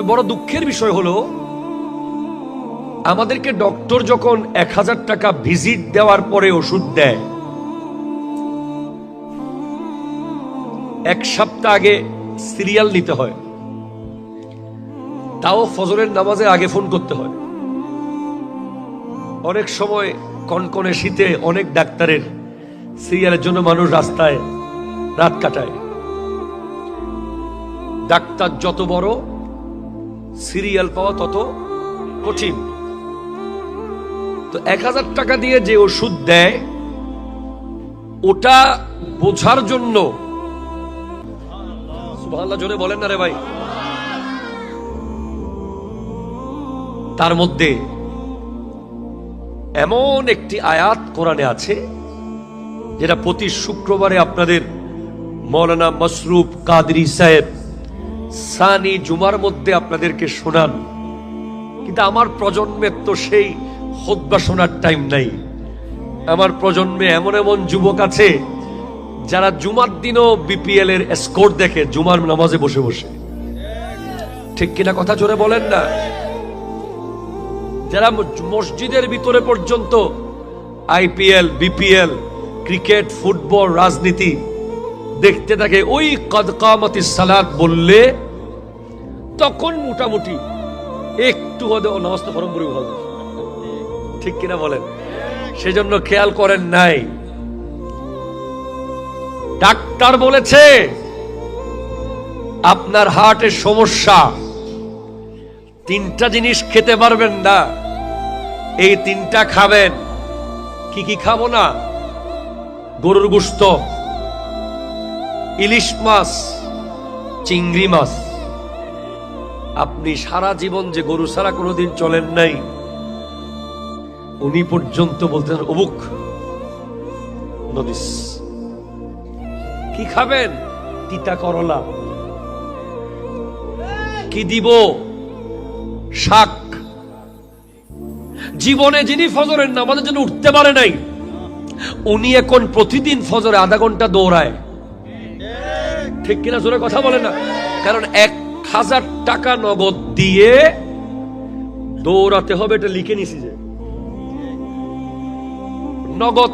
বড় দুঃখের বিষয় হলো, আমাদেরকে ডক্টর যখন 1000 টাকা ভিজিট দেওয়ার পরে ওষুধ দেয়, 1 সপ্তাহ আগে সিরিয়াল নিতে হয়, তাও ফজরের নামাজে আগে ফোন করতে হয়। অনেক সময় কনকনে শীতে অনেক ডাক্তারের সিরিয়ালের জন্য মানুষ রাস্তায় রাত কাটায়। ডাক্তার যত বড়, সিরিয়াল পাওয়া তত কঠিন। তো 1000 টাকা দিয়ে যে ওষুধ দেয়, ওটা বোঝার জন্য, সুবহানাল্লাহ জোরে বলেন না রে ভাই, তার মধ্যে এমন একটি আয়াত কোরআনে আছে যেটা প্রতি শুক্রবারে আপনাদের মৌলানা মসরুফ কাদরি সাহেব সানি জুমার মধ্যে আপনাদেরকে শোনান, কিন্তু আমার প্রজন্মের তো সেই খুতবা শোনার টাইম নাই। আমার প্রজন্মে এমন এমন যুবক আছে যারা জুমার দিনও বিপিএল এর স্কোর দেখে জুমার নামাজে বসে বসে। ঠিক কিনা কথা জোরে বলেন না? যারা মসজিদের ভিতরে পর্যন্ত আইপিএল, বিপিএল, ক্রিকেট, ফুটবল, রাজনীতি দেখতে থাকে, ওই কদ কামাতিস সালাত বললে তখন মোটামুটি একটু হলেও নামাজটা ফরম করে ভালো। ঠিক কিনা বলেন? সেজন্য খেয়াল করেন নাই, ডাক্তার বলেছে আপনার হার্টের সমস্যা, 3টা জিনিস খেতে পারবেন না, এই 3টা খাবেন। কি কি খাবো না? গরুর গোশত, ইলিশ মাছ, চিংড়ি মাছ। আপনি সারা জীবন যে গরু ছাড়া কোনোদিন চলেন নাই, উনি পর্যন্ত বলতেন অবুক নদিস। কি খাবেন? তিতা করলা। কি দিব? শাক। জীবনে যিনি ফজরের নামাজের জন্য উঠতে পারে নাই, উনি এখন প্রতিদিন ফজরে আধা ঘন্টা দৌড়ায়। ঠিক কিনা জোরে কথা বলে না? কারণ 1000 টাকা নগদ দিয়ে দৌড়াতে হবে, এটা লিখে নিছি যে নগদ